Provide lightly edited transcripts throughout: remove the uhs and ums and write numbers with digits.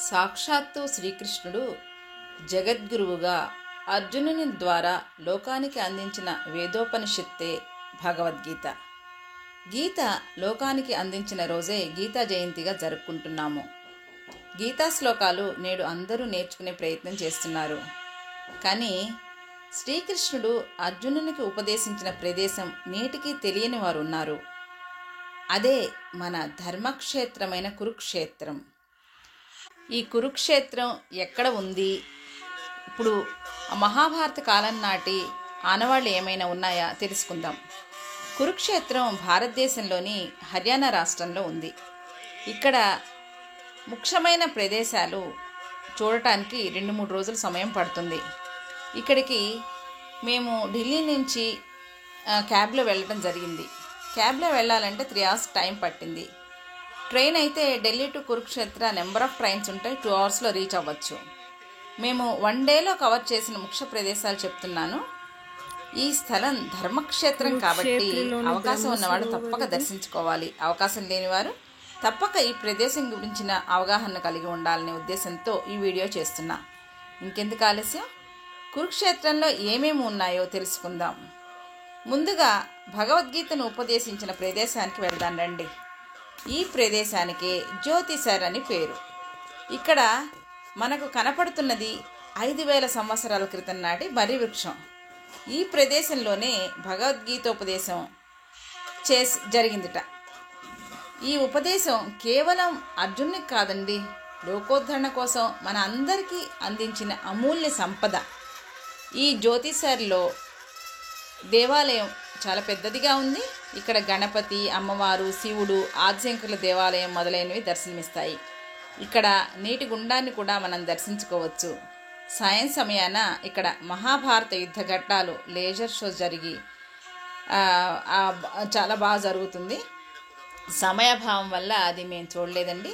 సాక్షాత్తు శ్రీకృష్ణుడు జగద్గురువుగా అర్జునుని ద్వారా లోకానికి అందించిన వేదోపనిషత్తే భగవద్గీత. గీత లోకానికి అందించిన రోజే గీతా జయంతిగా జరుపుకుంటున్నాము. గీతా శ్లోకాలు నేడు అందరూ నేర్చుకునే ప్రయత్నం చేస్తున్నారు. కానీ శ్రీకృష్ణుడు అర్జునునికి ఉపదేశించిన ప్రదేశం నేటికి తెలియని వారు ఉన్నారు. అదే మన ధర్మక్షేత్రమైన కురుక్షేత్రం. ఈ కురుక్షేత్రం ఎక్కడ ఉంది? ఇప్పుడు మహాభారత కాలం నాటి ఆనవాళ్ళు ఏమైనా ఉన్నాయా తెలుసుకుందాం. కురుక్షేత్రం భారతదేశంలోని హర్యానా రాష్ట్రంలో ఉంది. ఇక్కడ ముఖ్యమైన ప్రదేశాలు చూడటానికి 2-3 రోజుల సమయం పడుతుంది. ఇక్కడికి మేము ఢిల్లీ నుంచి క్యాబ్లో వెళ్ళడం జరిగింది. క్యాబ్లో వెళ్ళాలంటే 3 hours టైం పట్టింది. ట్రైన్ అయితే Delhi to Kurukshetra number of trains ఉంటాయి, 2 hours రీచ్ అవ్వచ్చు. మేము 1 డేలో కవర్ చేసిన ముఖ్య ప్రదేశాలు చెప్తున్నాను. ఈ స్థలం ధర్మక్షేత్రం కాబట్టి అవకాశం ఉన్నవాడు తప్పక దర్శించుకోవాలి. అవకాశం లేనివారు తప్పక ఈ ప్రదేశం గురించిన అవగాహన కలిగి ఉండాలనే ఉద్దేశంతో ఈ వీడియో చేస్తున్నా. ఇంకెందుకు ఆలస్యం, కురుక్షేత్రంలో ఏమేమి ఉన్నాయో తెలుసుకుందాం. ముందుగా భగవద్గీతను ఉపదేశించిన ప్రదేశానికి వెళ్దాం రండి. ఈ ప్రదేశానికి జ్యోతిసర్ అని పేరు. ఇక్కడ మనకు కనపడుతున్నది 5000 సంవత్సరాల క్రితం నాటి మర్రి వృక్షం. ఈ ప్రదేశంలోనే భగవద్గీతోపదేశం జరిగిందిట. ఈ ఉపదేశం కేవలం అర్జునునికి కాదండి, లోకోద్ధరణ కోసం మన అందరికీ అందించిన అమూల్య సంపద. ఈ జ్యోతిసర్లో దేవాలయం చాలా పెద్దదిగా ఉంది. ఇక్కడ గణపతి, అమ్మవారు, శివుడు, ఆదిశంకరుల దేవాలయం మొదలైనవి దర్శనమిస్తాయి. ఇక్కడ నీటి గుండాన్ని కూడా మనం దర్శించుకోవచ్చు. సాయం సమయాన ఇక్కడ మహాభారత యుద్ధ ఘట్టాలు లేజర్ షో జరిగి చాలా బాగా జరుగుతుంది. సమయాభావం వల్ల అది మేము చూడలేదండి.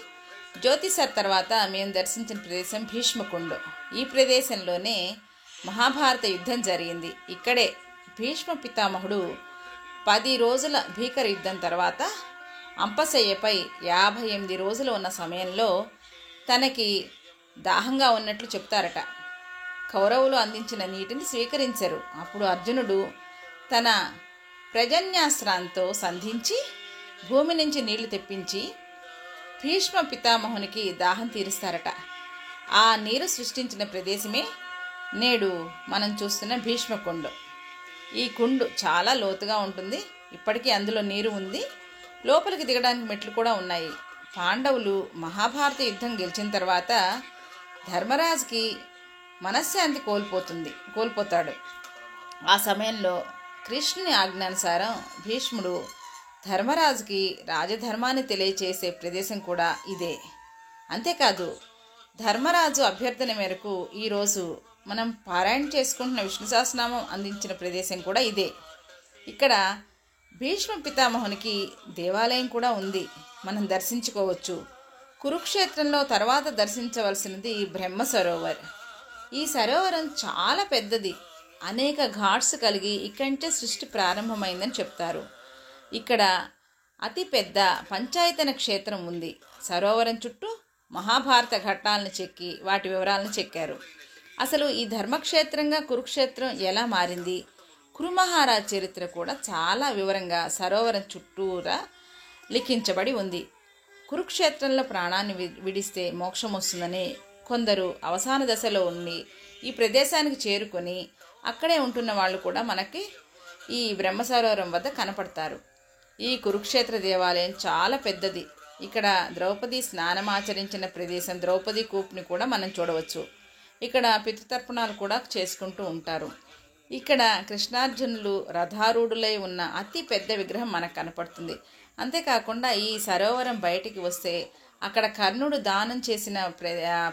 జ్యోతిసర్ తర్వాత మేము దర్శించిన ప్రదేశం భీష్మకుండు. ఈ ప్రదేశంలోనే మహాభారత యుద్ధం జరిగింది. ఇక్కడే భీష్మ పితామహుడు 10 రోజుల భీకర యుద్ధం తర్వాత అంపశయ్యపై 58 రోజులు ఉన్న సమయంలో తనకి దాహంగా ఉన్నట్లు చెప్తారట. కౌరవులు అందించిన నీటిని స్వీకరించరు. అప్పుడు అర్జునుడు తన ప్రజన్యాస్త్రాంతో సంధించి భూమి నుంచి నీళ్లు తెప్పించి భీష్మ పితామహునికి దాహం తీరుస్తారట. ఆ నీరు సృష్టించిన ప్రదేశమే నేడు మనం చూస్తున్న భీష్మకుండు. ఈ కుండు చాలా లోతుగా ఉంటుంది. ఇప్పటికీ అందులో నీరు ఉంది. లోపలికి దిగడానికి మెట్లు కూడా ఉన్నాయి. పాండవులు మహాభారత యుద్ధం గెలిచిన తర్వాత ధర్మరాజుకి మనశ్శాంతి కోల్పోతాడు. ఆ సమయంలో కృష్ణుని ఆజ్ఞానుసారం భీష్ముడు ధర్మరాజుకి రాజధర్మాన్ని తెలియచేసే ప్రదేశం కూడా ఇదే. అంతేకాదు, ధర్మరాజు అభ్యర్థన మేరకు ఈరోజు మనం పారాయణ చేసుకుంటున్న విష్ణు సహస్రనామం అందించిన ప్రదేశం కూడా ఇదే. ఇక్కడ భీష్మ పితామహునికి దేవాలయం కూడా ఉంది, మనం దర్శించుకోవచ్చు. కురుక్షేత్రంలో తర్వాత దర్శించవలసినది బ్రహ్మ సరోవర్. ఈ సరోవరం చాలా పెద్దది, అనేక ఘాట్స్ కలిగి ఇక్కడి సృష్టి ప్రారంభమైందని చెప్తారు. ఇక్కడ అతిపెద్ద పంచాయతన క్షేత్రం ఉంది. సరోవరం చుట్టూ మహాభారత ఘట్టాలను చెక్కి వాటి వివరాలను చెక్కారు. అసలు ఈ ధర్మక్షేత్రంగా కురుక్షేత్రం ఎలా మారింది, కురుమహారాజ్ చరిత్ర కూడా చాలా వివరంగా సరోవరం చుట్టూరా లిఖించబడి ఉంది. కురుక్షేత్రంలో ప్రాణాన్ని విడిస్తే మోక్షం వస్తుందని కొందరు అవసాన దశలో ఉండి ఈ ప్రదేశానికి చేరుకొని అక్కడే ఉంటున్న వాళ్ళు కూడా మనకి ఈ బ్రహ్మ సరోవరం వద్ద కనపడతారు. ఈ కురుక్షేత్ర దేవాలయం చాలా పెద్దది. ఇక్కడ ద్రౌపది స్నానమాచరించిన ప్రదేశం ద్రౌపది కూప్ని కూడా మనం చూడవచ్చు. ఇక్కడ పితృతర్పణాలు కూడా చేసుకుంటూ ఉంటారు. ఇక్కడ కృష్ణార్జునులు రథారూఢులై ఉన్న అతి పెద్ద విగ్రహం మనకు కనపడుతుంది. అంతేకాకుండా ఈ సరోవరం బయటికి వస్తే అక్కడ కర్ణుడు దానం చేసిన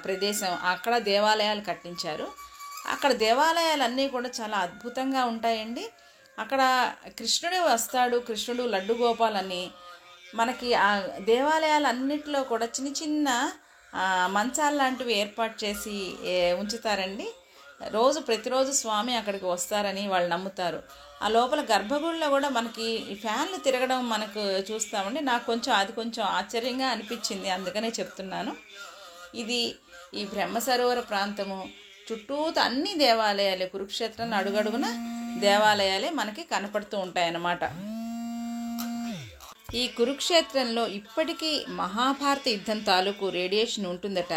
ప్రదేశం, అక్కడ దేవాలయాలు కట్టించారు. అక్కడ దేవాలయాలన్నీ కూడా చాలా అద్భుతంగా ఉంటాయండి. అక్కడ కృష్ణుడే వస్తాడు, కృష్ణుడు లడ్డు గోపాలని మనకి ఆ దేవాలయాలన్నింటిలో కూడా చిన్న చిన్న మంచాలు లాంటివి ఏర్పాటు చేసి ఉంచుతారండి. ప్రతిరోజు స్వామి అక్కడికి వస్తారని వాళ్ళు నమ్ముతారు. ఆ లోపల గర్భగుడిలో కూడా మనకి ఈ ఫ్యాన్లు తిరగడం మనకు చూస్తామండి. నాకు అది కొంచెం ఆశ్చర్యంగా అనిపించింది, అందుకనే చెప్తున్నాను. ఇది ఈ బ్రహ్మ సరోవర ప్రాంతము చుట్టూత అన్ని దేవాలయాలే, కురుక్షేత్రంలో అడుగడుగున దేవాలయాలే మనకి కనపడుతూ ఉంటాయన్నమాట. ఈ కురుక్షేత్రంలో ఇప్పటికీ మహాభారత యుద్ధం తాలూకు రేడియేషన్ ఉంటుందట.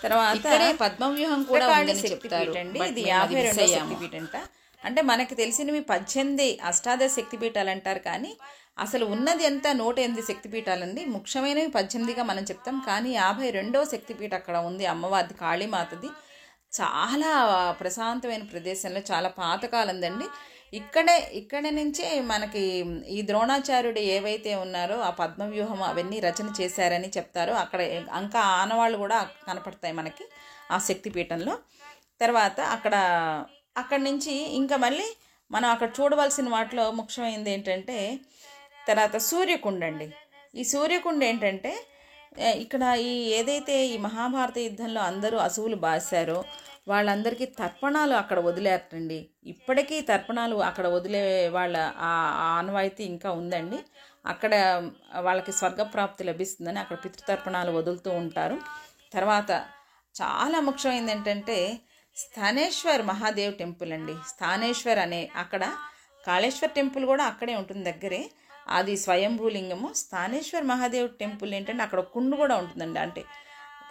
తర్వాత ఇక్కడే పద్మవ్యూహం కూడా ఉందని చెప్తారు. ఇది 52వ శక్తిపీఠంట. అంటే మనకి తెలిసినవి 18 అష్టాదశ శక్తిపీఠాలు అంటారు, కానీ అసలు ఉన్నది ఎంత 108 శక్తిపీఠాలండి. ముఖ్యమైనవి 18గా మనం చెప్తాం, కానీ 52వ శక్తిపీఠ అక్కడ ఉంది, అమ్మవారిది, కాళీమాతది. చాలా ప్రశాంతమైన ప్రదేశంలో, చాలా పాతకాలందండి. ఇక్కడ నుంచే మనకి ఈ ద్రోణాచార్యుడు ఏవైతే ఉన్నారో ఆ పద్మవ్యూహం అవన్నీ రచన చేశారని చెప్తారు. అక్కడ ఇంకా ఆనవాళ్ళు కూడా కనపడతాయి మనకి ఆ శక్తిపీఠంలో. తర్వాత అక్కడి నుంచి ఇంకా మళ్ళీ మనం అక్కడ చూడవలసిన వాటిలో ముఖ్యమైనది ఏంటంటే తర్వాత సూర్యకుండ అండి. ఈ సూర్యకుండ ఏంటంటే ఇక్కడ ఏదైతే ఈ మహాభారత యుద్ధంలో అందరూ అసువులు బాసారో వాళ్ళందరికీ తర్పణాలు అక్కడ వదిలేరటండి. ఇప్పటికీ తర్పణాలు అక్కడ వదిలే వాళ్ళ ఆనవాయితీ ఇంకా ఉందండి. అక్కడ వాళ్ళకి స్వర్గప్రాప్తి లభిస్తుందని అక్కడ పితృతర్పణాలు వదులుతూ ఉంటారు. తర్వాత చాలా ముఖ్యమైనది ఏంటంటే స్థానేశ్వర్ మహాదేవ్ టెంపుల్ అండి. స్థానేశ్వర్ అనే అక్కడ కాళేశ్వర్ టెంపుల్ కూడా అక్కడే ఉంటుంది దగ్గరే, అది స్వయంభూలింగము. స్థానేశ్వర్ మహాదేవ్ టెంపుల్ ఏంటంటే అక్కడ కుండు కూడా ఉంటుందండి. అంటే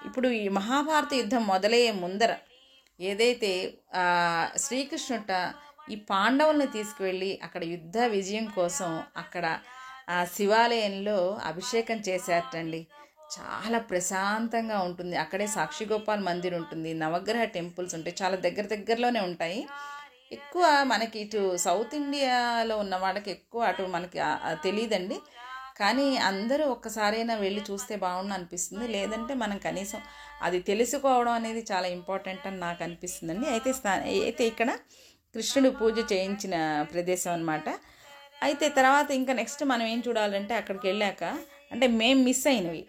ఇప్పుడు ఈ మహాభారత యుద్ధం మొదలయ్యే ముందర ఏదైతే శ్రీకృష్ణుట ఈ పాండవుల్ని తీసుకువెళ్ళి అక్కడ యుద్ధ విజయం కోసం అక్కడ శివాలయంలో అభిషేకం చేశారటండి. చాలా ప్రశాంతంగా ఉంటుంది. అక్కడే సాక్షిగోపాల్ మందిర్ ఉంటుంది, నవగ్రహ టెంపుల్స్ ఉంటాయి, చాలా దగ్గరలోనే ఉంటాయి. ఎక్కువ మనకి ఇటు సౌత్ ఇండియాలో ఉన్న వాళ్ళకి ఎక్కువ అటు మనకి తెలియదండి, కానీ అందరూ ఒక్కసారైనా వెళ్ళి చూస్తే బాగుండు అనిపిస్తుంది. లేదంటే మనం కనీసం అది తెలుసుకోవడం అనేది చాలా ఇంపార్టెంట్ అని నాకు అనిపిస్తుందండి. అయితే ఇక్కడ కృష్ణుడు పూజ చేయించిన ప్రదేశం అన్నమాట. అయితే తర్వాత ఇంకా నెక్స్ట్ మనం ఏం చూడాలంటే అక్కడికి వెళ్ళాక అంటే మేము మిస్ అయినవి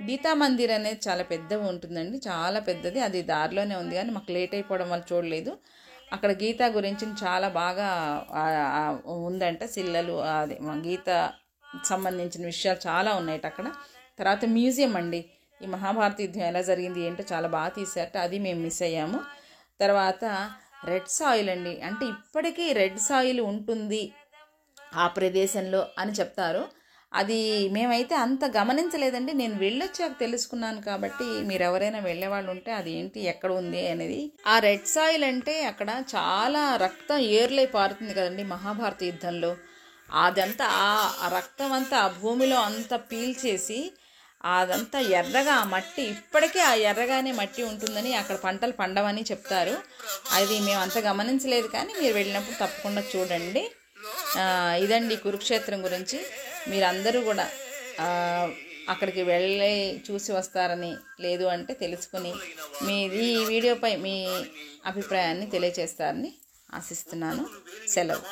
గీతా మందిర్ అనేది చాలా పెద్దగా ఉంటుందండి, చాలా పెద్దది. అది దారిలోనే ఉంది కానీ మాకు లేట్ అయిపోవడం వల్ల చూడలేదు. అక్కడ గీత గురించి చాలా బాగా ఉందంట, శిల్లలు అది గీత సంబంధించిన విషయాలు చాలా ఉన్నాయట అక్కడ. తర్వాత మ్యూజియం అండి, ఈ మహాభారత యుద్ధం ఎలా జరిగింది ఏంటో చాలా బాగా తీశారట, అది మేము మిస్ అయ్యాము. తర్వాత రెడ్ సాయిల్ అండి, అంటే ఇప్పటికీ రెడ్ సాయిల్ ఉంటుంది ఆ ప్రదేశంలో అని చెప్తారు. అది మేమైతే అంత గమనించలేదండి, నేను వెళ్ళొచ్చాక తెలుసుకున్నాను. కాబట్టి మీరు ఎవరైనా వెళ్ళేవాళ్ళు ఉంటే అది ఏంటి ఎక్కడ ఉంది అనేది. ఆ రెడ్ సాయిల్ అంటే అక్కడ చాలా రక్తం ఏర్లై పారుతుంది కదండి మహాభారత యుద్ధంలో. అదంతా ఆ రక్తం అంతా ఆ భూమిలో అంతా పీల్చేసి అదంతా ఎర్రగా ఆ మట్టి ఇప్పటికీ ఆ ఎర్రగానే మట్టి ఉంటుందని అక్కడ పంటలు పండవని చెప్తారు. అది మేము అంత గమనించలేదు, కానీ మీరు వెళ్ళినప్పుడు తప్పకుండా చూడండి. ఇదండి కురుక్షేత్రం గురించి. మీరందరూ కూడా అక్కడికి వెళ్ళి చూసి వస్తారని, లేదు అంటే తెలుసుకుని ఈ వీడియోపై మీ అభిప్రాయాన్ని తెలియజేస్తారని ఆశిస్తున్నాను. సెలవు.